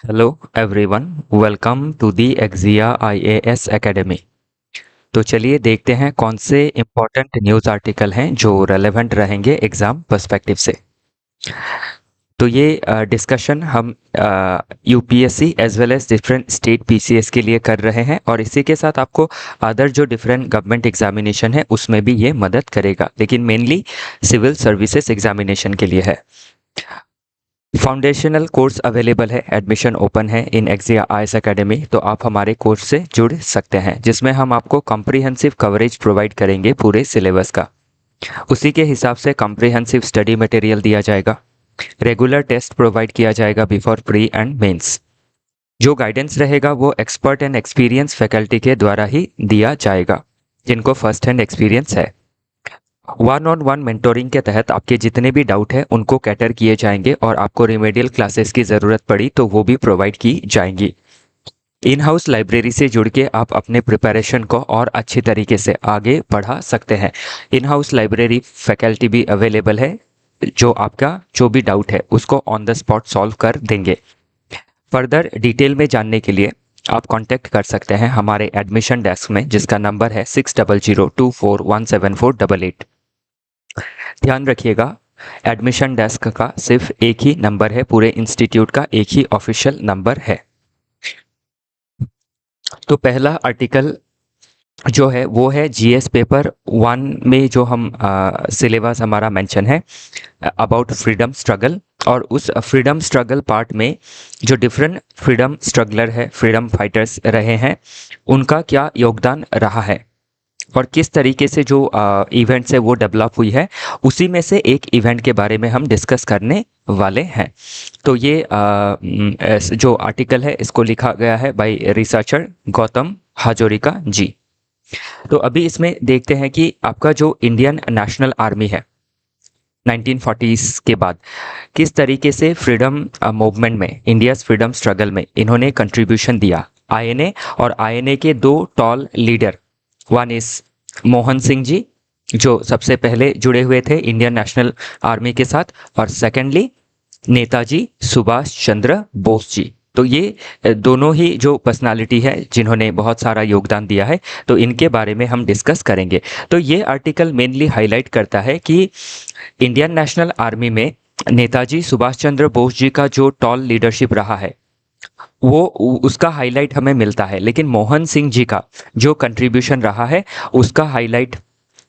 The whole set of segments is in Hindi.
Hello everyone, welcome to the एक्जिया आईएएस एकेडमी। तो चलिए देखते हैं कौन से इम्पोर्टेंट न्यूज़ आर्टिकल हैं जो रेलेवेंट रहेंगे एग्ज़ाम पर्सपेक्टिव से। तो ये डिस्कशन हम UPSC as well as different state PCS के लिए कर रहे हैं और इसी के साथ आपको अदर जो डिफरेंट गवर्नमेंट एग्जामिनेशन है उसमें भी ये मदद करेगा, लेकिन मेनली सिविल सर्विसेज एग्जामिनेशन के लिए है। फाउंडेशनल कोर्स अवेलेबल है, एडमिशन ओपन है इन एक्जिया आईएएस एकेडमी। तो आप हमारे कोर्स से जुड़ सकते हैं जिसमें हम आपको कॉम्प्रिहेंसिव कवरेज प्रोवाइड करेंगे पूरे सिलेबस का। उसी के हिसाब से कॉम्प्रिहेंसिव स्टडी मटेरियल दिया जाएगा। रेगुलर टेस्ट प्रोवाइड किया जाएगा बिफोर प्री एंड मेंस। जो गाइडेंस रहेगा वो एक्सपर्ट एंड एक्सपीरियंस फैकल्टी के द्वारा ही दिया जाएगा जिनको फर्स्ट हैंड एक्सपीरियंस है। वन ऑन वन मेंटोरिंग के तहत आपके जितने भी डाउट है उनको कैटर किए जाएंगे और आपको रिमेडियल क्लासेस की ज़रूरत पड़ी तो वो भी प्रोवाइड की जाएंगी। इन हाउस लाइब्रेरी से जुड़ के आप अपने प्रिपरेशन को और अच्छी तरीके से आगे बढ़ा सकते हैं। इन हाउस लाइब्रेरी फैकल्टी भी अवेलेबल है जो आपका जो भी डाउट है उसको ऑन द स्पॉट सॉल्व कर देंगे। फर्दर डिटेल में जानने के लिए आप कांटेक्ट कर सकते हैं हमारे एडमिशन डेस्क में जिसका नंबर है 6002417488। ध्यान रखिएगा, एडमिशन डेस्क का सिर्फ एक ही नंबर है, पूरे इंस्टीट्यूट का एक ही ऑफिशियल नंबर है। तो पहला आर्टिकल जो है वो है जीएस पेपर 1 में जो हम सिलेबस हमारा मेंशन है अबाउट फ्रीडम स्ट्रगल। और उस फ्रीडम स्ट्रगल पार्ट में जो डिफरेंट फ्रीडम स्ट्रगलर है, फ्रीडम फाइटर्स रहे हैं, उनका क्या योगदान रहा है और किस तरीके से जो इवेंट्स है वो डेवलप हुई है, उसी में से एक इवेंट के बारे में हम डिस्कस करने वाले हैं। तो ये जो आर्टिकल है इसको लिखा गया है बाय रिसर्चर गौतम हाजोरिका जी। तो अभी इसमें देखते हैं कि आपका जो इंडियन नेशनल आर्मी है 1940s के बाद किस तरीके से फ्रीडम मूवमेंट में, इंडियाज फ्रीडम स्ट्रगल में इन्होंने कंट्रीब्यूशन दिया। आईएनए और आईएनए के दो tall leader, one is Mohan Singh ji जो सबसे पहले जुड़े हुए थे इंडियन नेशनल आर्मी के साथ, और सेकेंडली नेताजी सुभाष चंद्र बोस जी। तो ये दोनों ही जो पर्सनालिटी है जिन्होंने बहुत सारा योगदान दिया है, तो इनके बारे में हम डिस्कस करेंगे। तो ये आर्टिकल मेनली हाईलाइट करता है कि इंडियन नेशनल आर्मी में नेताजी सुभाष चंद्र बोस जी का जो टॉल लीडरशिप रहा है वो उसका हाईलाइट हमें मिलता है, लेकिन मोहन सिंह जी का जो कंट्रीब्यूशन रहा है उसका हाईलाइट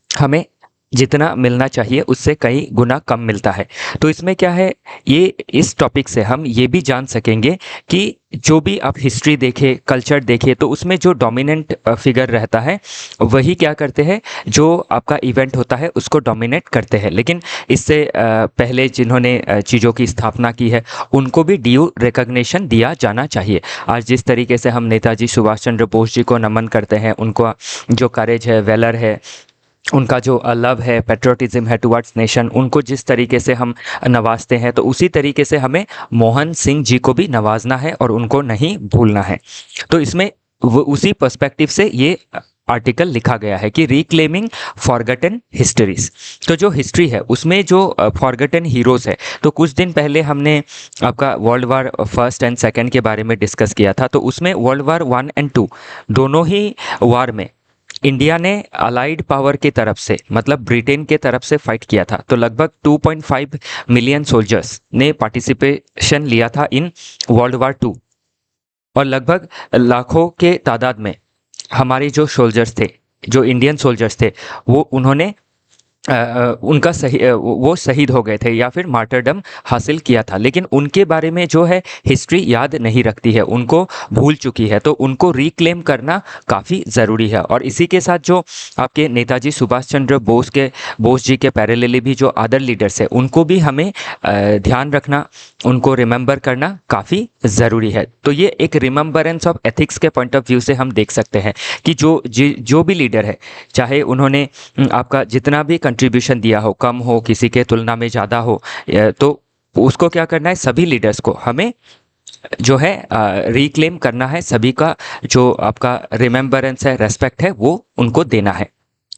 हमें जितना मिलना चाहिए उससे कई गुना कम मिलता है। तो इसमें क्या है, ये इस टॉपिक से हम ये भी जान सकेंगे कि जो भी आप हिस्ट्री देखें, कल्चर देखें, तो उसमें जो डोमिनेंट फिगर रहता है वही क्या करते हैं, जो आपका इवेंट होता है उसको डोमिनेट करते हैं। लेकिन इससे पहले जिन्होंने चीज़ों की स्थापना की है उनको भी ड्यू रिकग्निशन दिया जाना चाहिए। आज जिस तरीके से हम नेताजी सुभाष चंद्र बोस जी को नमन करते हैं, उनको जो करेज है, वेलर है, उनका जो लव है, पेट्रोटिज्म है टुवर्ड्स नेशन, उनको जिस तरीके से हम नवाजते हैं, तो उसी तरीके से हमें मोहन सिंह जी को भी नवाजना है और उनको नहीं भूलना है। तो इसमें उसी पर्सपेक्टिव से ये आर्टिकल लिखा गया है कि रिक्लेमिंग फॉरगटन हिस्ट्रीज। तो जो हिस्ट्री है उसमें जो फॉरगटन हीरोज है, तो कुछ दिन पहले हमने आपका world war first and second के बारे में डिस्कस किया था। तो उसमें वर्ल्ड वार 1 एंड 2 दोनों ही वार में इंडिया ने अलाइड पावर की तरफ से, मतलब ब्रिटेन के तरफ से फाइट किया था। तो लगभग 2.5 मिलियन सोल्जर्स ने पार्टिसिपेशन लिया था इन वर्ल्ड वार 2, और लगभग लाखों के तादाद में हमारे जो सोल्जर्स थे, जो इंडियन सोल्जर्स थे, वो उन्होंने उनका वो शहीद हो गए थे या फिर मार्टरडम हासिल किया था। लेकिन उनके बारे में जो है हिस्ट्री याद नहीं रखती है, उनको भूल चुकी है। तो उनको रिक्लेम करना काफ़ी ज़रूरी है। और इसी के साथ जो आपके नेताजी सुभाष चंद्र बोस जी के पैरेलली भी जो अदर लीडर्स हैं उनको भी हमें ध्यान रखना, उनको रिमेंबर करना काफ़ी ज़रूरी है। तो ये एक रिमेंबरेंस ऑफ एथिक्स के पॉइंट ऑफ व्यू से हम देख सकते हैं कि जो भी लीडर है, चाहे उन्होंने आपका जितना भी कंट्रीब्यूशन दिया हो, कम हो, किसी के तुलना में ज़्यादा हो, तो उसको क्या करना है, सभी लीडर्स को हमें जो है रिक्लेम करना है। सभी का जो आपका रिमेम्बरेंस है, रेस्पेक्ट है, वो उनको देना है।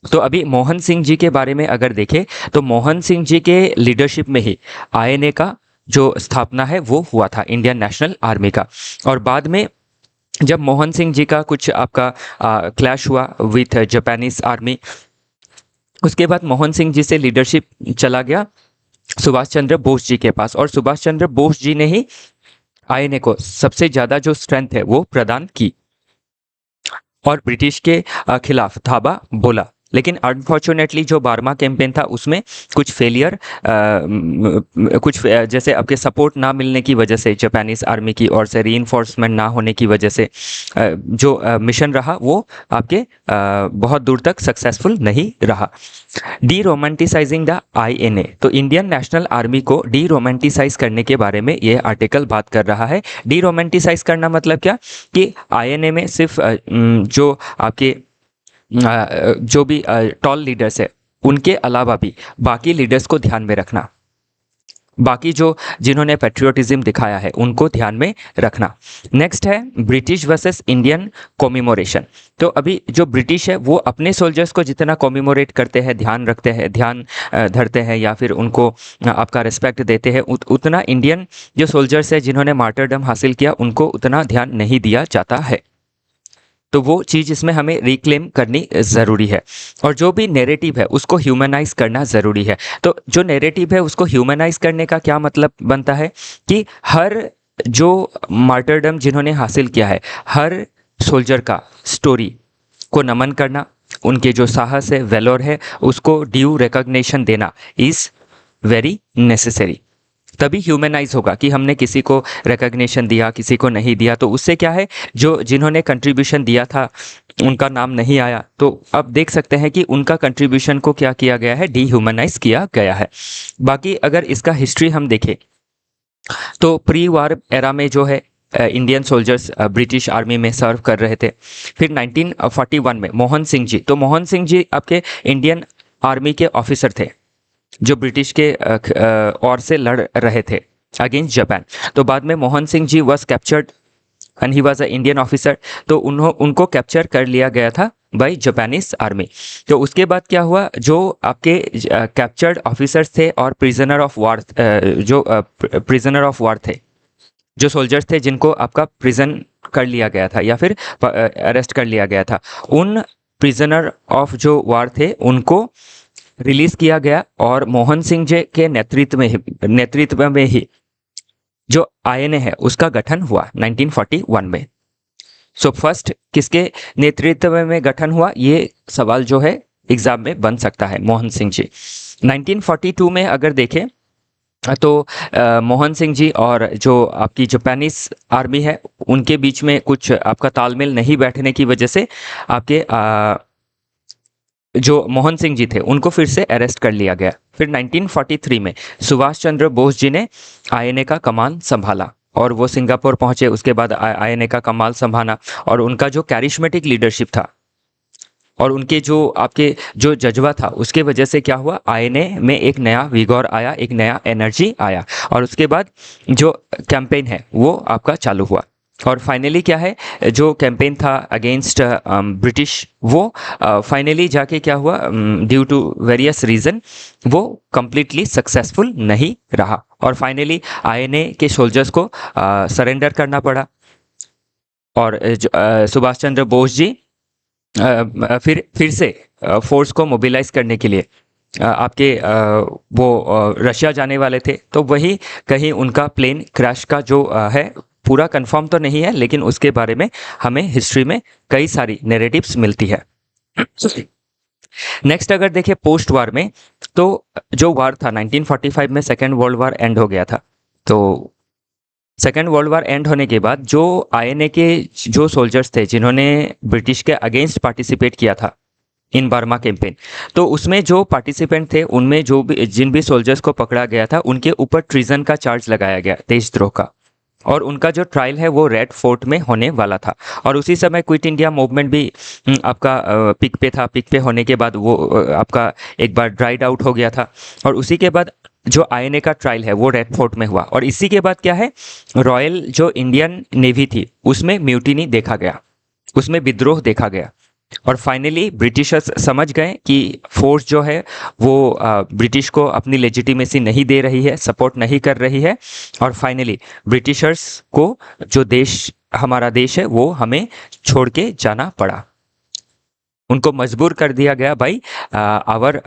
तो अभी मोहन सिंह जी के बारे में अगर देखें तो मोहन सिंह जी के लीडरशिप में ही आईएनए का जो स्थापना है वो हुआ था इंडियन नेशनल आर्मी का। और बाद में जब मोहन सिंह जी का कुछ आपका क्लैश हुआ विथ जापानीज आर्मी, उसके बाद मोहन सिंह जी से लीडरशिप चला गया सुभाष चंद्र बोस जी के पास, और सुभाष चंद्र बोस जी ने ही आईएनए को सबसे ज़्यादा जो स्ट्रेंथ है वो प्रदान की और ब्रिटिश के खिलाफ धावा बोला। लेकिन अनफॉर्चुनेटली जो बार्मा कैंपेन था उसमें कुछ फेलियर, जैसे आपके सपोर्ट ना मिलने की वजह से, जापानीज आर्मी की ओर से रीइंफोर्समेंट ना होने की वजह से जो मिशन रहा वो आपके बहुत दूर तक सक्सेसफुल नहीं रहा। डी रोमांटिसाइजिंग द आईएनए, तो इंडियन नेशनल आर्मी को डी रोमांटिसाइज करने के बारे में ये आर्टिकल बात कर रहा है। डी रोमांटिसाइज करना मतलब क्या कि आईएनए में सिर्फ जो आपके जो भी टॉल लीडर्स है उनके अलावा भी बाकी लीडर्स को ध्यान में रखना, बाकी जो जिन्होंने पेट्रियोटिज्म दिखाया है उनको ध्यान में रखना। नेक्स्ट है ब्रिटिश वर्सेस इंडियन कॉमेमोरेशन। तो अभी जो ब्रिटिश है वो अपने सोल्जर्स को जितना कॉमेमोरेट करते हैं, ध्यान रखते हैं, ध्यान धरते हैं या फिर उनको आपका रिस्पेक्ट देते हैं, उतना इंडियन जो सोल्जर्स है जिन्होंने मार्टरडम हासिल किया उनको उतना ध्यान नहीं दिया जाता है। तो वो चीज़ इसमें हमें रिक्लेम करनी ज़रूरी है। और जो भी नैरेटिव है उसको ह्यूमनाइज करना ज़रूरी है। तो जो नैरेटिव है उसको ह्यूमनाइज करने का क्या मतलब बनता है कि हर जो मार्टरडम जिन्होंने हासिल किया है, हर सोल्जर का स्टोरी को नमन करना, उनके जो साहस है, वेलोर है, उसको ड्यू रिकॉग्निशन देना इज़ वेरी नेसेसरी। तभी ह्यूमनाइज होगा कि हमने किसी को रिकॉग्निशन दिया, किसी को नहीं दिया, तो उससे क्या है जो जिन्होंने कंट्रीब्यूशन दिया था उनका नाम नहीं आया, तो अब देख सकते हैं कि उनका कंट्रीब्यूशन को क्या किया गया है, डीह्यूमनाइज किया गया है। बाकी अगर इसका हिस्ट्री हम देखें तो प्री वार एरा में जो है इंडियन सोल्जर्स ब्रिटिश आर्मी में सर्व कर रहे थे। फिर 1941 में मोहन सिंह जी, तो मोहन सिंह जी आपके इंडियन आर्मी के ऑफिसर थे जो ब्रिटिश के ओर से लड़ रहे थे अगेंस्ट जापान। तो बाद में Mohan Singh ji was captured and he was a Indian officer, तो उनको कैप्चर कर लिया गया था बाय जापानीज आर्मी। तो उसके बाद क्या हुआ, जो आपके कैप्चर्ड ऑफिसर्स थे और प्रिजनर ऑफ वार, जो प्रिजनर ऑफ वार थे, जो सोल्जर्स थे जिनको आपका प्रिजन कर लिया गया था या फिर अरेस्ट कर लिया गया था, उन प्रिजनर ऑफ जो वार थे उनको रिलीज किया गया और मोहन सिंह जी के नेतृत्व में ही जो आईएनए है उसका गठन हुआ 1941 में। सो फर्स्ट किसके नेतृत्व में गठन हुआ, ये सवाल जो है एग्जाम में बन सकता है, मोहन सिंह जी। 1942 में अगर देखें तो मोहन सिंह जी और जो आपकी जापानीज आर्मी है उनके बीच में कुछ आपका तालमेल नहीं बैठने की वजह से आपके जो मोहन सिंह जी थे उनको फिर से अरेस्ट कर लिया गया। फिर 1943 में सुभाष चंद्र बोस जी ने आईएनए का कमान संभाला और वो सिंगापुर पहुंचे, उसके बाद आईएनए का कमान संभाला और उनका जो कैरिस्मेटिक लीडरशिप था और उनके जो आपके जो जज्बा था उसके वजह से क्या हुआ, आईएनए में एक नया विगोर आया, एक नया एनर्जी आया और उसके बाद जो कैंपेन है वो आपका चालू हुआ। और फाइनली क्या है, जो कैंपेन था अगेंस्ट ब्रिटिश वो फाइनली जाके क्या हुआ, ड्यू टू वेरियस रीज़न वो कम्प्लीटली सक्सेसफुल नहीं रहा और फाइनली आईएनए के सोल्जर्स को सरेंडर करना पड़ा और सुभाष चंद्र बोस जी फिर से फोर्स को मोबिलाइज करने के लिए आपके वो रशिया जाने वाले थे। तो वही कहीं उनका प्लेन क्रैश का जो है पूरा कंफर्म तो नहीं है, लेकिन उसके बारे में हमें हिस्ट्री में कई सारी नैरेटिव्स मिलती है। नेक्स्ट अगर देखें पोस्ट वार में, तो जो वार था 1945 में सेकेंड वर्ल्ड वार एंड हो गया था। तो सेकेंड वर्ल्ड वार एंड होने के बाद जो आईएनए के जो सोल्जर्स थे जिन्होंने ब्रिटिश के अगेंस्ट पार्टिसिपेट किया था इन बर्मा कैंपेन, तो उसमें जो पार्टिसिपेंट थे उनमें जो भी जिन भी सोल्जर्स को पकड़ा गया था उनके ऊपर ट्रीजन का चार्ज लगाया गया, देशद्रोह का, और उनका जो ट्रायल है वो रेड फोर्ट में होने वाला था। और उसी समय क्विट इंडिया मूवमेंट भी आपका पिक पे था। पिक पे होने के बाद वो आपका एक बार ड्राइड आउट हो गया था और उसी के बाद जो आईएनए का ट्रायल है वो रेड फोर्ट में हुआ। और इसी के बाद क्या है, रॉयल जो इंडियन नेवी थी उसमें म्यूटिनी देखा गया, उसमें विद्रोह देखा गया। और फाइनली ब्रिटिशर्स समझ गए कि फोर्स जो है वो ब्रिटिश को अपनी लेजिटिमेसी नहीं दे रही है, सपोर्ट नहीं कर रही है, और फाइनली ब्रिटिशर्स को जो देश हमारा देश है वो हमें छोड़ के जाना पड़ा। उनको मजबूर कर दिया गया by our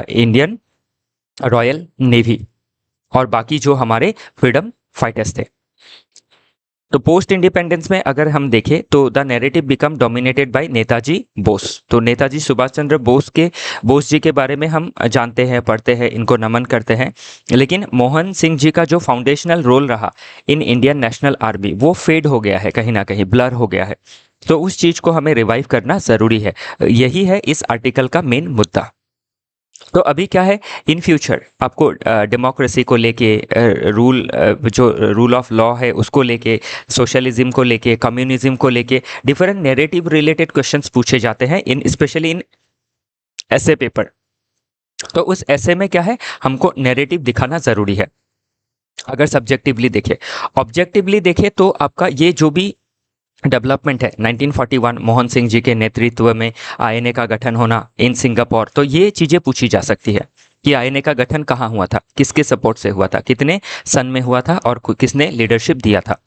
Indian royal navy और बाकी जो हमारे फ्रीडम फाइटर्स थे। तो पोस्ट इंडिपेंडेंस में अगर हम देखें तो the narrative become dominated by Netaji Bose. तो नेताजी सुभाष चंद्र बोस जी के बारे में हम जानते हैं, पढ़ते हैं, इनको नमन करते हैं, लेकिन मोहन सिंह जी का जो फाउंडेशनल रोल रहा इन इंडियन नेशनल आर्मी वो फेड हो गया है, कहीं ना कहीं ब्लर हो गया है। तो उस चीज़ को हमें रिवाइव करना ज़रूरी है। यही है इस आर्टिकल का मेन मुद्दा। तो अभी क्या है, इन फ्यूचर आपको डेमोक्रेसी को लेके, जो रूल ऑफ लॉ है उसको लेके, सोशलिज्म को लेके, कम्युनिज्म को लेके डिफरेंट नैरेटिव रिलेटेड क्वेश्चंस पूछे जाते हैं इन स्पेशली इन ऐसे पेपर। तो उस ऐसे में क्या है, हमको नैरेटिव दिखाना ज़रूरी है। अगर सब्जेक्टिवली देखें, ऑब्जेक्टिवली देखें तो आपका ये जो भी डेवलपमेंट है 1941 मोहन सिंह जी के नेतृत्व में आईएनए का गठन होना इन सिंगापुर, तो ये चीज़ें पूछी जा सकती है कि आईएनए का गठन कहाँ हुआ था, किसके सपोर्ट से हुआ था, कितने सन में हुआ था और किसने लीडरशिप दिया था।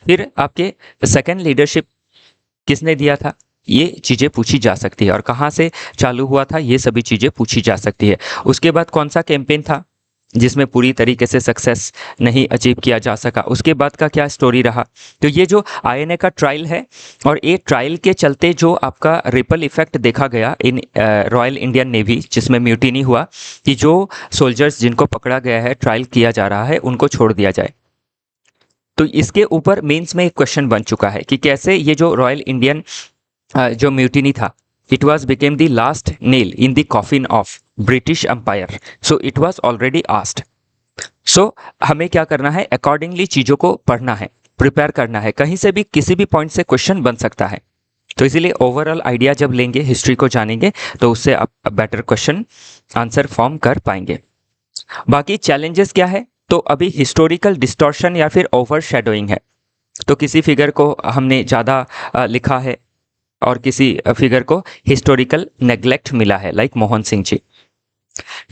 फिर आपके सेकंड लीडरशिप किसने दिया था, ये चीज़ें पूछी जा सकती है, और कहाँ से चालू हुआ था ये सभी चीज़ें पूछी जा सकती है। उसके बाद कौन सा कैंपेन था जिसमें पूरी तरीके से सक्सेस नहीं अचीव किया जा सका, उसके बाद का क्या स्टोरी रहा। तो ये जो आईएनए का ट्रायल है, और ये ट्रायल के चलते जो आपका रिपल इफेक्ट देखा गया इन रॉयल इंडियन नेवी जिसमें म्यूटिनी हुआ कि जो सोल्जर्स जिनको पकड़ा गया है, ट्रायल किया जा रहा है, उनको छोड़ दिया जाए। तो इसके ऊपर मेंस में एक क्वेश्चन बन चुका है कि कैसे ये जो रॉयल इंडियन जो म्यूटिनी था, it was became the last nail in the coffin of British Empire. So it was already asked. So हमें क्या करना है, अकॉर्डिंगली चीज़ों को पढ़ना है, प्रिपेयर करना है, कहीं से भी किसी भी पॉइंट से क्वेश्चन बन सकता है। तो इसीलिए ओवरऑल आइडिया जब लेंगे, हिस्ट्री को जानेंगे, तो उससे आप बेटर क्वेश्चन आंसर फॉर्म कर पाएंगे। बाकी चैलेंजेस क्या है, तो अभी हिस्टोरिकल डिस्टॉर्शन या फिर ओवर शेडोइंग है। तो किसी फिगर को हमने ज़्यादा लिखा है और किसी फिगर को हिस्टोरिकल नेग्लेक्ट मिला है, लाइक मोहन सिंह जी।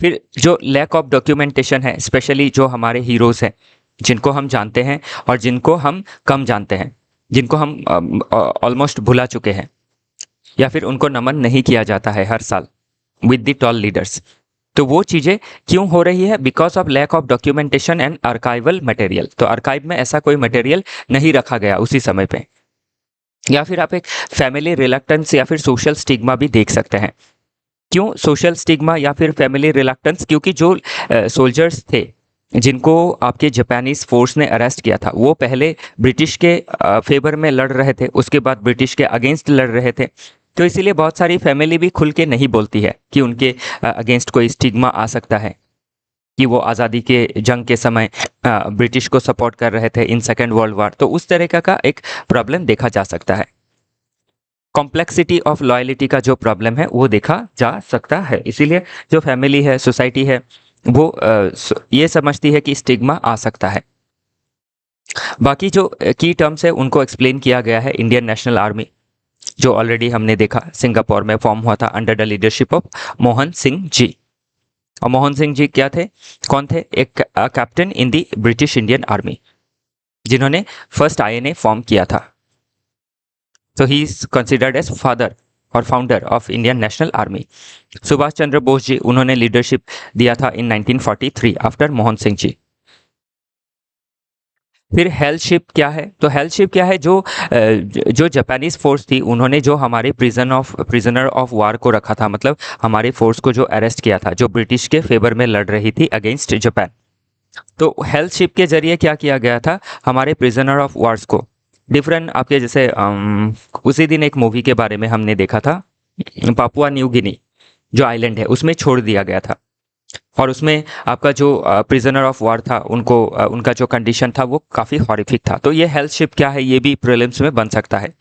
फिर जो लैक ऑफ डॉक्यूमेंटेशन है, स्पेशली जो हमारे हीरोज़ हैं जिनको हम जानते हैं और जिनको हम कम जानते हैं, जिनको हम ऑलमोस्ट भुला चुके हैं, या फिर उनको नमन नहीं किया जाता है हर साल विद द टॉल लीडर्स। तो वो चीज़ें क्यों हो रही है, because of lack of documentation and archival material. तो आर्काइव में ऐसा कोई मटेरियल नहीं रखा गया उसी समय पे। या फिर आप एक फैमिली रिलक्टेंस या फिर सोशल स्टिग्मा भी देख सकते हैं। क्यों सोशल स्टिग्मा या फिर फैमिली रिलक्टेंस, क्योंकि जो सोल्जर्स थे जिनको आपके जापानीज फोर्स ने अरेस्ट किया था, वो पहले ब्रिटिश के फेवर में लड़ रहे थे, उसके बाद ब्रिटिश के अगेंस्ट लड़ रहे थे। तो इसीलिए बहुत सारी फैमिली भी खुल के नहीं बोलती है कि उनके अगेंस्ट कोई स्टिग्मा आ सकता है कि वो आज़ादी के जंग के समय ब्रिटिश को सपोर्ट कर रहे थे इन सेकेंड वर्ल्ड वॉर। तो उस तरह का एक प्रॉब्लम देखा जा सकता है। कॉम्प्लेक्सिटी ऑफ लॉयलिटी का जो प्रॉब्लम है वो देखा जा सकता है। इसीलिए जो फैमिली है, सोसाइटी है, वो ये समझती है कि स्टिग्मा आ सकता है। बाकी जो की टर्म्स है उनको एक्सप्लेन किया गया है। इंडियन नेशनल आर्मी जो ऑलरेडी हमने देखा सिंगापुर में फॉर्म हुआ था under the leadership of Mohan Singh ji. और मोहन सिंह जी क्या थे, कौन थे, एक captain in the British Indian Army जिन्होंने फर्स्ट आईएनए फॉर्म किया था। तो he is considered as father और founder of Indian National Army. Subhash Chandra Bose ji, उन्होंने लीडरशिप दिया था इन 1943 आफ्टर मोहन सिंह जी। फिर हेल्थशिप क्या है, तो हेल्थशिप क्या है, जो जापानीज फोर्स थी उन्होंने जो हमारे प्रिजनर ऑफ वार को रखा था, मतलब हमारे फोर्स को जो अरेस्ट किया था, जो ब्रिटिश के फेवर में लड़ रही थी अगेंस्ट जापान। तो हेल्थशिप के जरिए क्या किया गया था, हमारे प्रिजनर ऑफ वार्स को डिफरेंट आपके जैसे उसी दिन एक मूवी के बारे में हमने देखा था, पापुआ न्यू गिनी जो आइलैंड है उसमें छोड़ दिया गया था, और उसमें आपका जो प्रिजनर ऑफ वार था उनको उनका जो कंडीशन था वो काफ़ी हॉरिफिक था। तो ये हेल्थशिप क्या है, ये भी प्रीलिम्स में बन सकता है।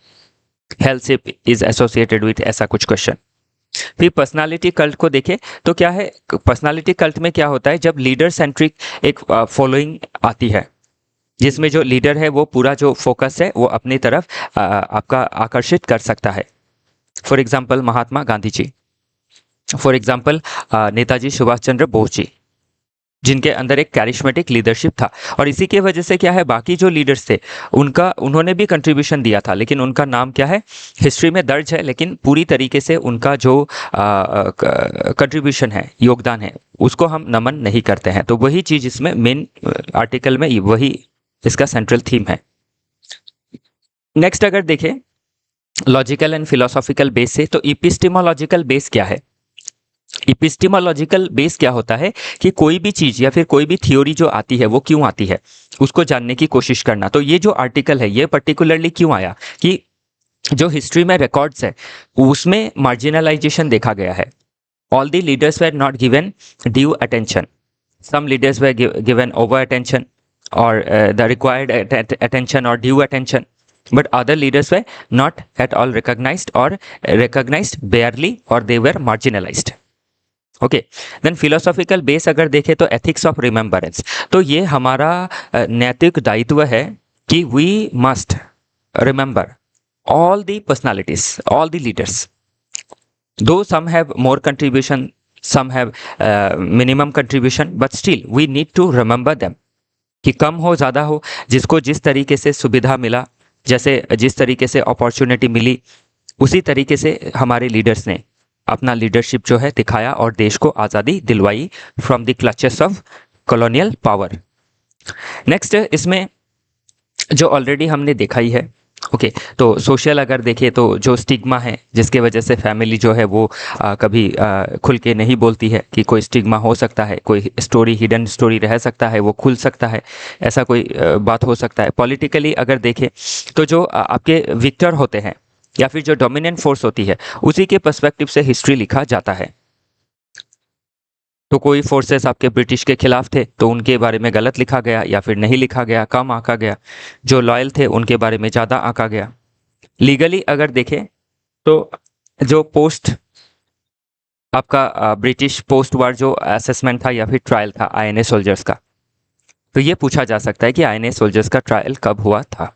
हेल्थशिप इज एसोसिएटेड विथ ऐसा कुछ क्वेश्चन। फिर पर्सनालिटी कल्ट को देखें तो क्या है, पर्सनालिटी कल्ट में क्या होता है, जब लीडर सेंट्रिक एक फॉलोइंग आती है जिसमें जो लीडर है वो पूरा जो फोकस है वो अपनी तरफ आपका आकर्षित कर सकता है। For example Mahatma Gandhi ji, for example Netaji Subhash Chandra Bose ji, जिनके अंदर एक कैरिस्मेटिक लीडरशिप था। और इसी की वजह से क्या है, बाकी जो लीडर्स थे उन्होंने भी कंट्रीब्यूशन दिया था, लेकिन उनका नाम क्या है, हिस्ट्री में दर्ज है, लेकिन पूरी तरीके से उनका जो कंट्रीब्यूशन है, योगदान है, उसको हम नमन नहीं करते हैं। तो वही चीज़ इसमें मेन आर्टिकल में वही इसका सेंट्रल थीम है। नेक्स्ट अगर देखें लॉजिकल एंड फिलोसॉफिकल बेस से, तो इपिस्टेमोलॉजिकल बेस क्या है? इपिस्टेमोलॉजिकल बेस क्या होता है कि कोई भी चीज़ या फिर कोई भी थ्योरी जो आती है वो क्यों आती है, उसको जानने की कोशिश करना। तो ये जो आर्टिकल है ये पर्टिकुलरली क्यों आया कि जो हिस्ट्री में रिकॉर्ड्स है उसमें मार्जिनलाइजेशन देखा गया है। All the leaders were not given due attention, some leaders were given over attention और द रिक्वायर्ड अटेंशन और due attention, but other leaders were not at all recognized or recognized barely or they were marginalized. Okay, then philosophical base अगर देखें तो एथिक्स ऑफ रिमेम्बरेंस, तो ये हमारा नैतिक दायित्व है कि we must remember all the personalities, all the leaders, though some have more contribution, some have minimum contribution, but still we need to remember them, कि कम हो ज़्यादा हो, जिसको जिस तरीके से सुविधा मिला, जैसे जिस तरीके से अपॉर्चुनिटी मिली, उसी तरीके से हमारे लीडर्स ने अपना लीडरशिप जो है दिखाया और देश को आज़ादी दिलवाई from the clutches of colonial power. Next इसमें जो ऑलरेडी हमने देखा ही है, ओके, तो सोशल अगर देखें तो जो स्टिग्मा है जिसके वजह से फैमिली जो है वो कभी खुल के नहीं बोलती है कि कोई स्टिग्मा हो सकता है, कोई स्टोरी हिडन स्टोरी रह सकता है, वो खुल सकता है, ऐसा कोई बात हो सकता है। पॉलिटिकली अगर देखें तो जो आपके विक्टर होते हैं या फिर जो डोमिनेंट फोर्स होती है उसी के पर्सपेक्टिव से हिस्ट्री लिखा जाता है। तो कोई फोर्सेस आपके ब्रिटिश के खिलाफ थे तो उनके बारे में गलत लिखा गया या फिर नहीं लिखा गया, कम आंका गया। जो लॉयल थे उनके बारे में ज़्यादा आंका गया। लीगली अगर देखें तो जो पोस्ट आपका ब्रिटिश पोस्ट वार जो असेसमेंट था या फिर ट्रायल था आईएनए सोल्जर्स का, तो ये पूछा जा सकता है कि आईएनए सोल्जर्स का ट्रायल कब हुआ था।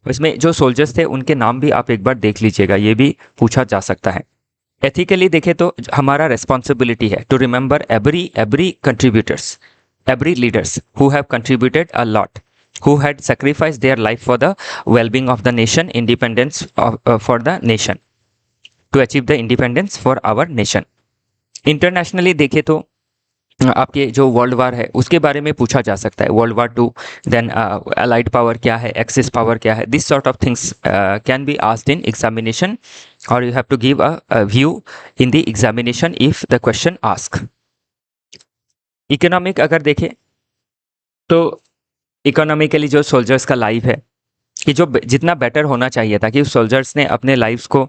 इसमें जो सोल्जर्स थे उनके नाम भी आप एक बार देख लीजिएगा, ये भी पूछा जा सकता है। एथिकली देखें तो हमारा रेस्पॉन्सिबिलिटी है to remember every contributors, every leaders who have contributed a lot, who had sacrificed their life for the well-being of the nation, independence for the nation, to achieve the independence for our nation. Internationally देखें तो आपके जो वर्ल्ड वार है उसके बारे में पूछा जा सकता है, world war 2, then allied power क्या है, एक्सिस पावर क्या है, this sort of things can be asked in examination और you have to give a view in the examination if the question ask. Economic अगर देखें तो इकोनॉमिकली जो सोल्जर्स का लाइफ है कि जो जितना बेटर होना चाहिए था कि सोल्जर्स ने अपने लाइफ्स को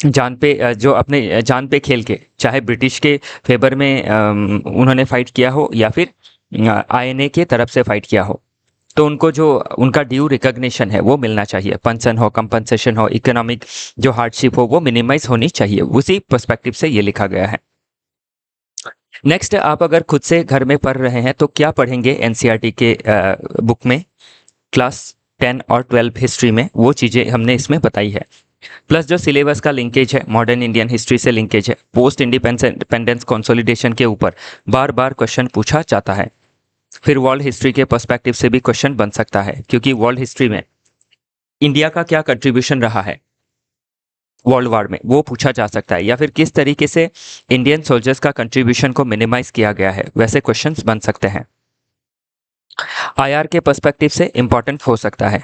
जान पे खेल के, चाहे ब्रिटिश के फेवर में उन्होंने फाइट किया हो या फिर आईएनए के तरफ से फाइट किया हो, तो उनको जो उनका ड्यू रिकॉग्निशन है वो मिलना चाहिए। पेंशन हो, कंपनसेशन हो, इकोनॉमिक जो हार्डशिप हो वो मिनिमाइज होनी चाहिए। उसी पर्सपेक्टिव से ये लिखा गया है। नेक्स्ट, आप अगर खुद से घर में पढ़ रहे हैं तो क्या पढ़ेंगे एनसीईआरटी के बुक में, क्लास 10 और 12 हिस्ट्री में वो चीज़ें हमने इसमें बताई है। प्लस जो सिलेबस का लिंकेज है, मॉडर्न इंडियन हिस्ट्री से लिंकेज है, पोस्ट इंडिपेंडेंस कंसोलिडेशन के ऊपर बार बार क्वेश्चन पूछा जाता है। फिर वर्ल्ड हिस्ट्री के पर्सपेक्टिव से भी क्वेश्चन बन सकता है, क्योंकि वर्ल्ड हिस्ट्री में इंडिया का क्या कंट्रीब्यूशन रहा है वर्ल्ड वार में वो पूछा जा सकता है, या फिर किस तरीके से इंडियन सोल्जर्स का कंट्रीब्यूशन को मिनिमाइज किया गया है, वैसे क्वेश्चंस बन सकते हैं। आईआर के पर्सपेक्टिव से इंपॉर्टेंट हो सकता है।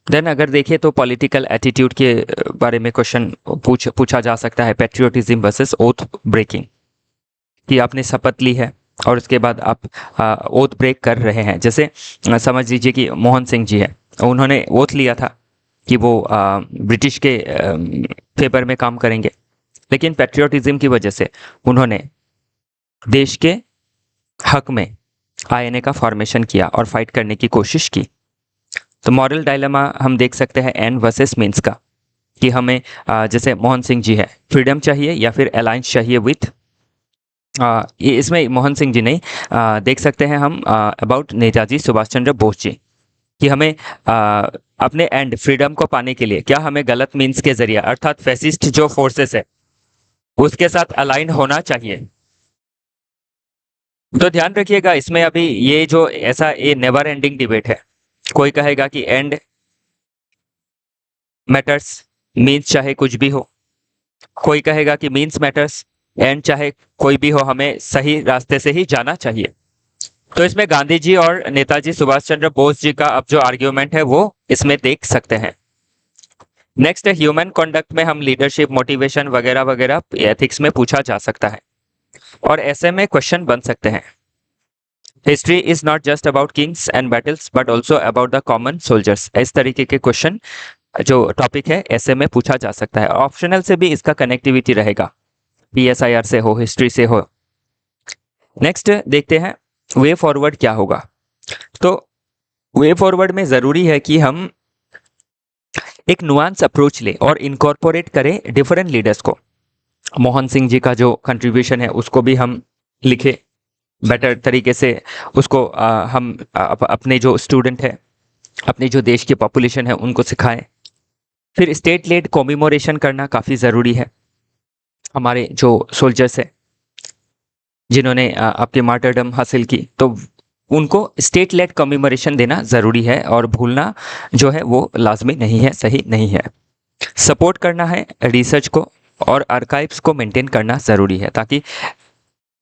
देन अगर देखें तो पॉलिटिकल एटीट्यूड के बारे में क्वेश्चन पूछा जा सकता है, पेट्रियोटिज्म वर्सेस ओथ ब्रेकिंग, कि आपने शपथ ली है और उसके बाद आप ओथ ब्रेक कर रहे हैं। जैसे समझ लीजिए कि मोहन सिंह जी है, उन्होंने ओथ लिया था कि वो ब्रिटिश के फेवर में काम करेंगे, लेकिन पेट्रियोटिज्म की वजह से उन्होंने देश के हक में आईएनए का फॉर्मेशन किया और फाइट करने की कोशिश की। तो मॉरल डायलेमा हम देख सकते हैं एंड वर्सेस मीन्स का, कि हमें जैसे मोहन सिंह जी है, फ्रीडम चाहिए या फिर अलायंस चाहिए विथ, इसमें मोहन सिंह जी नहीं, देख सकते हैं हम अबाउट नेताजी सुभाष चंद्र बोस जी, कि हमें अपने एंड फ्रीडम को पाने के लिए क्या हमें गलत मीन्स के जरिए अर्थात फैसिस्ट जो फोर्सेस है उसके साथ अलाइन होना चाहिए। तो ध्यान रखिएगा इसमें अभी ये जो ऐसा ये नेवर एंडिंग डिबेट है। कोई कहेगा कि एंड मैटर्स, मीन्स चाहे कुछ भी हो। कोई कहेगा कि मीन्स मैटर्स, एंड चाहे कोई भी हो, हमें सही रास्ते से ही जाना चाहिए। तो इसमें गांधी जी और नेताजी सुभाष चंद्र बोस जी का अब जो आर्ग्यूमेंट है वो इसमें देख सकते हैं। नेक्स्ट ह्यूमन कंडक्ट में हम लीडरशिप, मोटिवेशन वगैरह वगैरह एथिक्स में पूछा जा सकता है और ऐसे में क्वेश्चन बन सकते हैं। History is not just about Kings and battles but also about the common soldiers. इस तरीके के क्वेश्चन जो टॉपिक है ऐसे में पूछा जा सकता है। ऑप्शनल से भी इसका कनेक्टिविटी रहेगा, PSIR से हो, हिस्ट्री से हो। नेक्स्ट देखते हैं वे फॉरवर्ड क्या होगा। तो वे फॉरवर्ड में जरूरी है कि हम एक नुआंस अप्रोच ले और इनकॉर्पोरेट करें डिफरेंट लीडर्स को। मोहन सिंह जी का जो कंट्रीब्यूशन है उसको भी हम लिखे बेटर तरीके से, उसको हम अपने जो स्टूडेंट है, अपने जो देश की पॉपुलेशन है उनको सिखाएं। फिर स्टेट लेड कॉमेमोरेशन करना काफ़ी ज़रूरी है। हमारे जो सोल्जर्स है जिन्होंने आपके मार्टरडम हासिल की, तो उनको स्टेट लेड कॉमेमोरेशन देना ज़रूरी है और भूलना जो है वो लाजमी नहीं है, सही नहीं है। सपोर्ट करना है रिसर्च को और आर्काइव्स को मेंटेन करना ज़रूरी है ताकि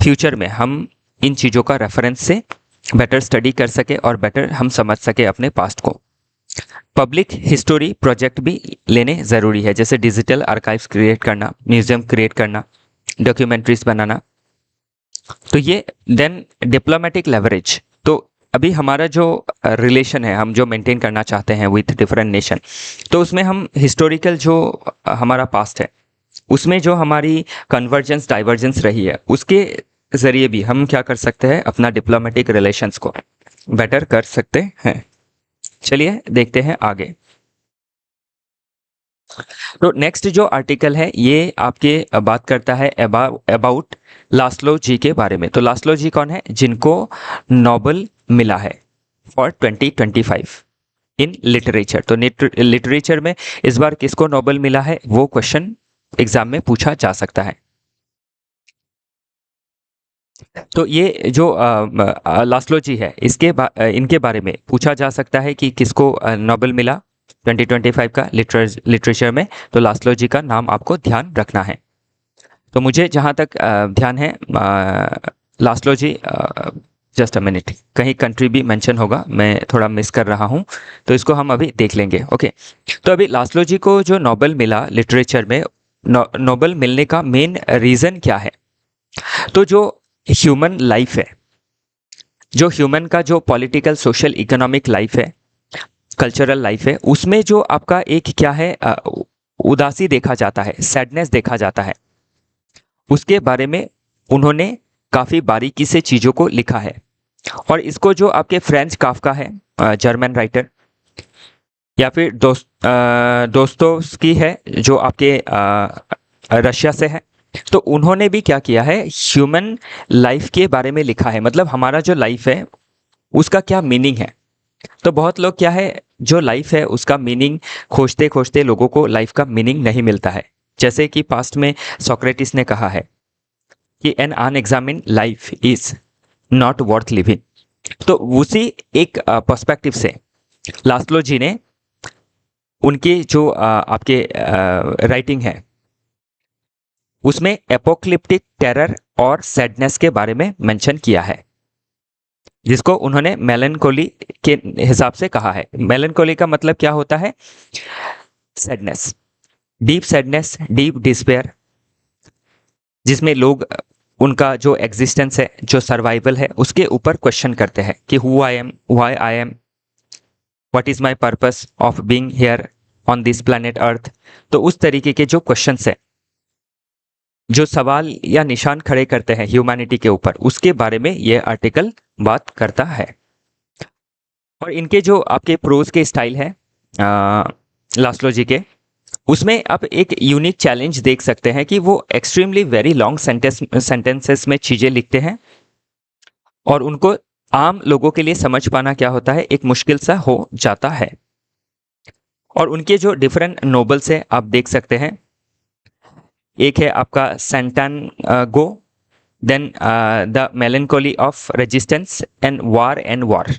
फ्यूचर में हम इन चीज़ों का रेफरेंस से बेटर स्टडी कर सके और बेटर हम समझ सके अपने पास्ट को। पब्लिक हिस्टोरी प्रोजेक्ट भी लेने ज़रूरी है, जैसे डिजिटल आर्काइव्स क्रिएट करना, म्यूजियम क्रिएट करना, डॉक्यूमेंट्रीज बनाना। तो ये देन डिप्लोमेटिक लेवरेज। तो अभी हमारा जो रिलेशन है, हम जो मेंटेन करना चाहते हैं विथ डिफरेंट नेशन, तो उसमें हम हिस्टोरिकल जो हमारा पास्ट है उसमें जो हमारी कन्वर्जेंस डाइवर्जेंस रही है उसके ज़रिए भी हम क्या कर सकते हैं, अपना डिप्लोमेटिक रिलेशंस को बेटर कर सकते हैं। चलिए देखते हैं आगे। तो नेक्स्ट जो आर्टिकल है ये आपके बात करता है अबाउट लास्लो जी के बारे में। तो लास्लो जी कौन है, जिनको नोबेल मिला है फॉर 2025 इन लिटरेचर। तो लिटरेचर में इस बार किसको नोबेल मिला है वो क्वेश्चन एग्जाम में पूछा जा सकता है। तो ये जो लास्लो जी है इनके बारे में पूछा जा सकता है कि किसको नोबेल मिला 2025 का लिटरेचर में। तो लास्लो जी का नाम आपको ध्यान रखना है। तो मुझे जहाँ तक ध्यान है Laszlo ji, just a minute, कहीं कंट्री भी मेंशन होगा, मैं थोड़ा मिस कर रहा हूँ, तो इसको हम अभी देख लेंगे। ओके, तो अभी लास्लो जी को जो नोबेल मिला लिटरेचर में, नोबेल मिलने का मेन रीज़न क्या है। तो जो ह्यूमन लाइफ है, जो ह्यूमन का जो पॉलिटिकल सोशल इकोनॉमिक लाइफ है, कल्चरल लाइफ है, उसमें जो आपका एक क्या है उदासी देखा जाता है, सैडनेस देखा जाता है, उसके बारे में उन्होंने काफ़ी बारीकी से चीज़ों को लिखा है। और इसको जो आपके फ्रेंच काफ्का है, जर्मन राइटर, या फिर दोस्तोव्स्की है जो आपके रशिया से है, तो उन्होंने भी क्या किया है, ह्यूमन लाइफ के बारे में लिखा है। मतलब हमारा जो लाइफ है उसका क्या मीनिंग है। तो बहुत लोग क्या है, जो लाइफ है उसका मीनिंग खोजते खोजते लोगों को लाइफ का मीनिंग नहीं मिलता है। जैसे कि पास्ट में सोक्रेटिस ने कहा है कि an unexamined life is not worth living. तो उसी एक पर्सपेक्टिव से लास्लो जी ने उनकी जो आपके राइटिंग है उसमें एपोक्लिप्टिक टेरर और सैडनेस के बारे में मेंशन किया है, जिसको उन्होंने मेलनकोली के हिसाब से कहा है। मेलनकोली का मतलब क्या होता है, sadness, deep sadness, deep despair, जिसमें लोग उनका जो एग्जिस्टेंस है, जो सर्वाइवल है, उसके ऊपर क्वेश्चन करते हैं कि who I am, why I am, what is my purpose of being here on this planet earth. तो उस तरीके के जो क्वेश्चंस है, जो सवाल या निशान खड़े करते हैं ह्यूमैनिटी के ऊपर, उसके बारे में यह आर्टिकल बात करता है। और इनके जो आपके प्रोज के स्टाइल है लास्लो जी के, उसमें आप एक यूनिक चैलेंज देख सकते हैं कि वो एक्सट्रीमली वेरी लॉन्ग सेंटेंसेस में चीज़ें लिखते हैं और उनको आम लोगों के लिए समझ पाना क्या होता है एक मुश्किल सा हो जाता है। और उनके जो डिफरेंट नोबल्स है आप देख सकते हैं, एक है आपका Satantango, then the melancholy of resistance and war.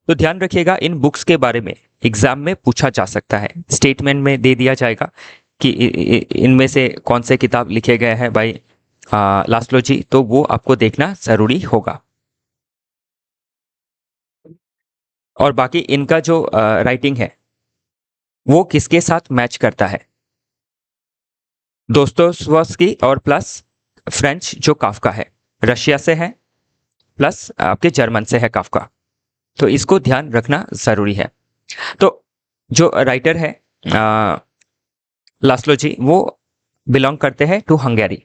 तो ध्यान रखिएगा इन बुक्स के बारे में एग्जाम में पूछा जा सकता है, स्टेटमेंट में दे दिया जाएगा कि इनमें से कौन से किताब लिखे गए हैं बाय लास्लो जी, तो वो आपको देखना जरूरी होगा। और बाकी इनका जो राइटिंग है वो किसके साथ मैच करता है, दोस्तोयेव्स्की और प्लस फ्रेंच जो काफका है, रशिया से है प्लस आपके जर्मन से है काफका। तो इसको ध्यान रखना जरूरी है। तो जो राइटर है लास्लो जी वो बिलोंग करते हैं टू हंगेरी।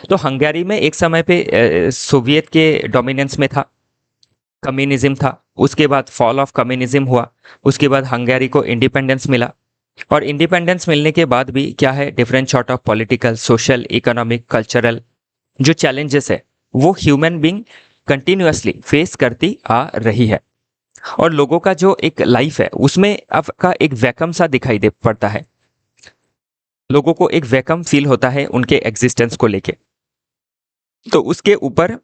तो हंगेरी में एक समय पे सोवियत के डोमिनेंस में था, कम्युनिज्म था, उसके बाद फॉल ऑफ कम्युनिज्म हुआ, उसके बाद हंगेरी को इंडिपेंडेंस मिला। और इंडिपेंडेंस मिलने के बाद भी क्या है different sort of political social economic cultural जो चैलेंजेस है वो ह्यूमन बींग कंटिन्यूअसली फेस करती आ रही है। और लोगों का जो एक लाइफ है उसमें आपका एक वैकम सा दिखाई दे पड़ता है, लोगों को एक वैकम फील होता है उनके एग्जिस्टेंस को लेके। तो उसके ऊपर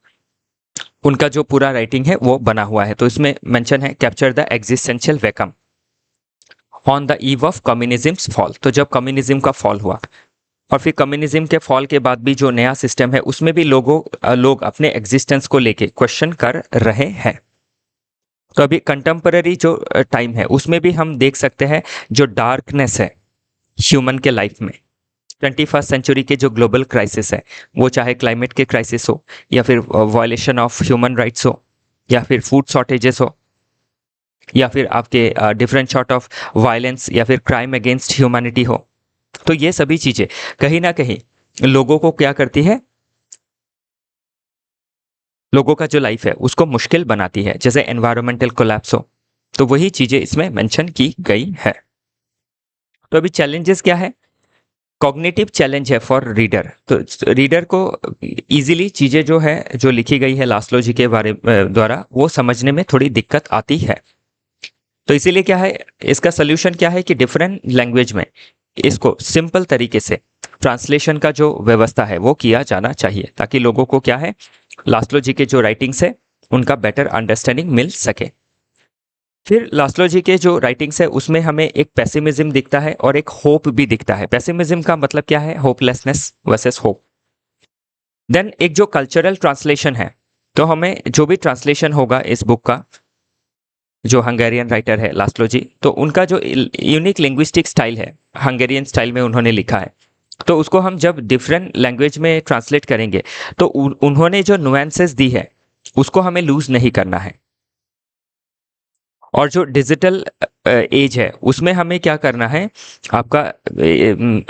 उनका जो पूरा राइटिंग है वो बना हुआ है। तो इसमें मेंशन है capture the existential vacuum on the eve of communism's fall. तो जब कम्युनिज्म का फॉल हुआ और फिर कम्युनिज्म के फॉल के बाद भी जो नया सिस्टम है उसमें भी लोग अपने एग्जिस्टेंस को लेके क्वेश्चन कर रहे हैं। तो अभी कंटेम्पररी जो टाइम है उसमें भी हम देख सकते हैं जो डार्कनेस है ह्यूमन के लाइफ में, 21st सेंचुरी के जो ग्लोबल क्राइसिस है वो चाहे क्लाइमेट के क्राइसिस हो या फिर वायलेशन ऑफ ह्यूमन राइट्स हो या फिर फूड शॉर्टेजेस हो या फिर आपके डिफरेंट सॉर्ट ऑफ वायलेंस या फिर क्राइम अगेंस्ट ह्यूमैनिटी हो। तो ये सभी चीजें कहीं ना कहीं लोगों को क्या करती है, लोगों का जो लाइफ है उसको मुश्किल बनाती है, जैसे एनवायरमेंटल कोलैप्स हो। तो वही चीजें इसमें मेंशन की गई है। तो अभी चैलेंजेस क्या है, कॉग्निटिव चैलेंज है फॉर रीडर। तो रीडर को इजीली चीजें जो है जो लिखी गई है लास्लो जी के बारे द्वारा वो समझने में थोड़ी दिक्कत आती है। तो इसीलिए क्या है इसका सोल्यूशन क्या है कि डिफरेंट लैंग्वेज में इसको सिंपल तरीके से ट्रांसलेशन का जो व्यवस्था है वो किया जाना चाहिए ताकि लोगों को क्या है लास्लो जी के जो राइटिंग्स है उनका बेटर अंडरस्टैंडिंग मिल सके। फिर लास्लो जी के जो राइटिंग्स है उसमें हमें एक पेसिमिज्म दिखता है और एक होप भी दिखता है। पेसिमिज्म का मतलब क्या है, होपलेसनेस वर्सेस होप। देन एक जो कल्चरल ट्रांसलेशन है, तो हमें जो भी ट्रांसलेशन होगा इस बुक का, जो हंगेरियन राइटर है लास्लो जी, तो उनका जो यूनिक लिंग्विस्टिक स्टाइल है हंगेरियन स्टाइल में उन्होंने लिखा है, तो उसको हम जब डिफरेंट लैंग्वेज में ट्रांसलेट करेंगे तो उन्होंने जो नुएंसेस दी है उसको हमें लूज नहीं करना है। और जो डिजिटल एज है उसमें हमें क्या करना है, आपका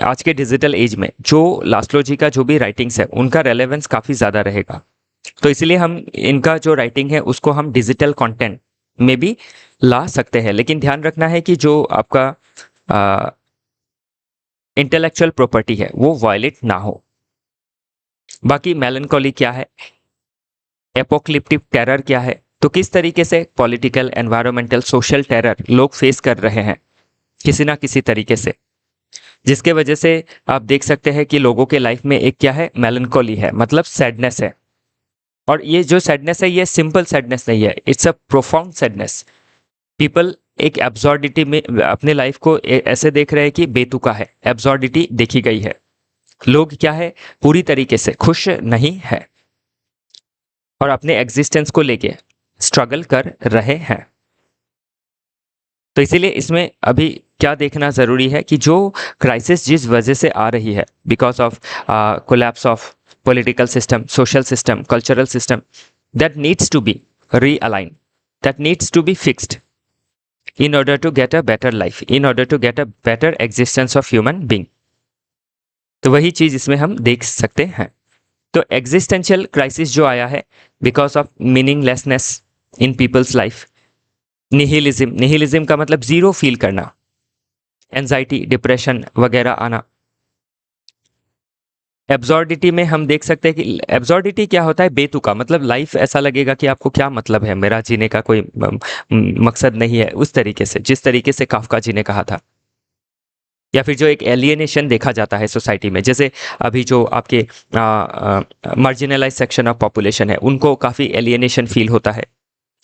आज के डिजिटल एज में जो लास्लो जी का जो भी राइटिंग्स है उनका रेलेवेंस काफ़ी ज़्यादा रहेगा। तो इसलिए हम इनका जो राइटिंग है उसको हम डिजिटल कंटेंट में भी ला सकते हैं, लेकिन ध्यान रखना है कि जो आपका इंटेलेक्चुअल प्रॉपर्टी है वो वायलेट ना हो। बाकी मेलनकॉली क्या है, एपोक्लिप्टिक टेरर क्या है, तो किस तरीके से पॉलिटिकल एनवायरमेंटल सोशल टेरर लोग फेस कर रहे हैं किसी ना किसी तरीके से, जिसके वजह से आप देख सकते हैं कि लोगों के लाइफ में एक क्या है मेलनकॉली है, मतलब सैडनेस है। और ये जो सैडनेस है ये सिंपल सैडनेस नहीं है, it's a profound sadness. People एक एब्सॉर्डिटी में अपने लाइफ को ऐसे देख रहे हैं कि बेतुका है, एब्सॉर्डिटी देखी गई है, लोग क्या है पूरी तरीके से खुश नहीं है और अपने एग्जिस्टेंस को लेके स्ट्रगल कर रहे हैं। तो इसीलिए इसमें अभी क्या देखना जरूरी है कि जो क्राइसिस जिस वजह से आ रही है because of collapse of political system, social system, cultural system, that needs to be realign, that needs to be fixed in order to get a better life, in order to get a better existence of human being। तो वही चीज इसमें हम देख सकते हैं। तो एग्जिस्टेंशियल क्राइसिस जो आया है because of meaninglessness in people's life, nihilism, nihilism का मतलब जीरो फील करना, एंजाइटी, डिप्रेशन वगैरह आना, एब्सॉर्डिटी में हम देख सकते हैं कि एब्सॉर्डिटी क्या होता है, बेतुका, मतलब लाइफ ऐसा लगेगा कि आपको क्या मतलब है, मेरा जीने का कोई मकसद नहीं है, उस तरीके से, जिस तरीके से काफका जी ने कहा था। या फिर जो एक एलियनेशन देखा जाता है सोसाइटी में, जैसे अभी जो आपके मार्जिनलाइज सेक्शन ऑफ पॉपुलेशन है, उनको काफ़ी एलियनेशन फील होता है,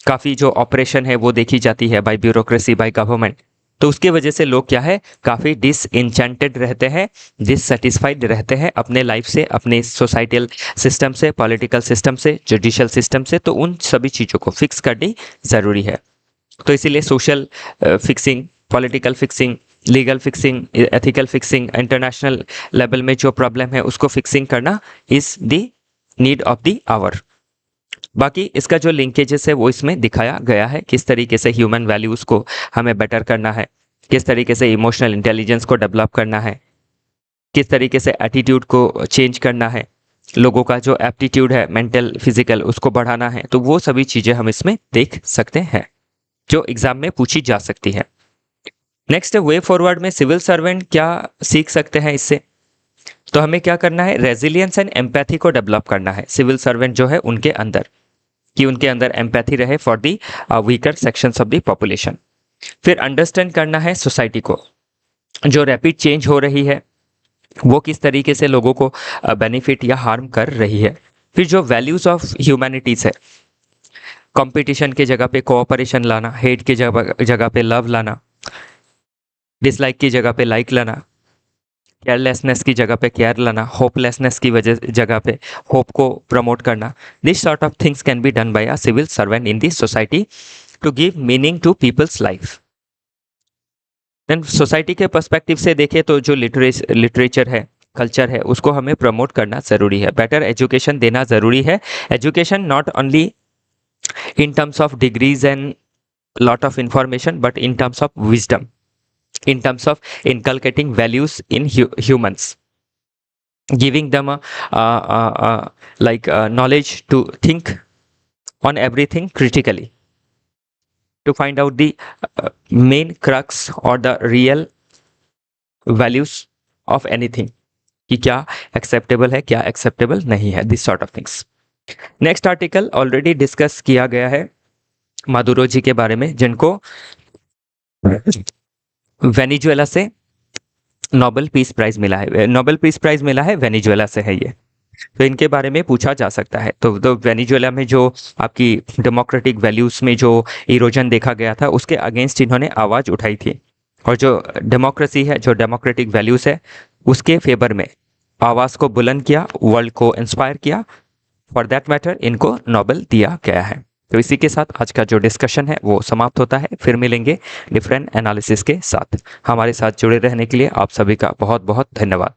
काफ़ी जो ऑपरेशन है वो देखी जाती है बाय ब्यूरोक्रेसी, बाय गवर्नमेंट। तो उसके वजह से लोग क्या है, काफ़ी डिसइंचेंटेड रहते हैं, डिससेटिस्फाइड रहते हैं अपने लाइफ से, अपने सोसाइटल सिस्टम से, पॉलिटिकल सिस्टम से, जुडिशियल सिस्टम से। तो उन सभी चीज़ों को फिक्स करनी ज़रूरी है। तो इसीलिए social fixing, political fixing, legal fixing, ethical fixing, international level में जो प्रॉब्लम है उसको फिक्सिंग करना is the need of the hour. बाकी इसका जो लिंकेजेस है वो इसमें दिखाया गया है, किस तरीके से ह्यूमन वैल्यूज़ को हमें बेटर करना है, किस तरीके से इमोशनल इंटेलिजेंस को डेवलप करना है, किस तरीके से एटीट्यूड को चेंज करना है, लोगों का जो एप्टीट्यूड है मेंटल फिजिकल उसको बढ़ाना है। तो वो सभी चीज़ें हम इसमें देख सकते हैं जो एग्जाम में पूछी जा सकती है। नेक्स्ट, वे फॉरवर्ड में सिविल सर्वेंट क्या सीख सकते हैं इससे? तो हमें क्या करना है, रेजिलियंस एंड एम्पैथी को डेवलप करना है सिविल सर्वेंट जो है उनके अंदर, कि उनके अंदर एम्पैथी रहे for the weaker sections of the population. फिर अंडरस्टैंड करना है सोसाइटी को, जो रैपिड चेंज हो रही है वो किस तरीके से लोगों को बेनिफिट या हार्म कर रही है। फिर जो वैल्यूज़ ऑफ ह्यूमैनिटीज़ है, कंपटीशन के जगह पे कोऑपरेशन लाना, हेट के जगह पे लव लाना, डिसलाइक की जगह पे लाइक लाना, केयरलेसनेस की जगह पे केयर लाना, होपलेसनेस की जगह पे होप को प्रमोट करना। This sort of things can be done by a civil servant in this society to give meaning to people's life. Then society के पर्सपेक्टिव से देखें तो जो लिटरेचर है, कल्चर है, उसको हमें प्रमोट करना ज़रूरी है, बेटर एजुकेशन देना ज़रूरी है। Education not only in terms of degrees and lot of information, but in terms of wisdom, in terms of inculcating values in humans, giving them knowledge to think on everything critically, to find out the main crux or the real values of anything, कि क्या एक्सेप्टेबल है, क्या एक्सेप्टेबल नहीं है, this sort of things. Next article already discuss किया गया है मादुरो जी के बारे में, जिनको वेनेजुएला से नोबेल पीस प्राइज मिला है। नोबेल पीस प्राइज मिला है वेनेजुएला से है ये, तो इनके बारे में पूछा जा सकता है। तो वेनेजुएला में जो आपकी डेमोक्रेटिक वैल्यूज़ में जो इरोजन देखा गया था उसके अगेंस्ट इन्होंने आवाज़ उठाई थी, और जो डेमोक्रेसी है, जो डेमोक्रेटिक वैल्यूज़ है, उसके फेवर में आवाज़ को बुलंद किया, वर्ल्ड को इंस्पायर किया। फॉर दैट मैटर इनको नोबेल दिया गया है। तो इसी के साथ आज का जो डिस्कशन है वो समाप्त होता है। फिर मिलेंगे डिफरेंट एनालिसिस के साथ। हमारे साथ जुड़े रहने के लिए आप सभी का बहुत बहुत धन्यवाद।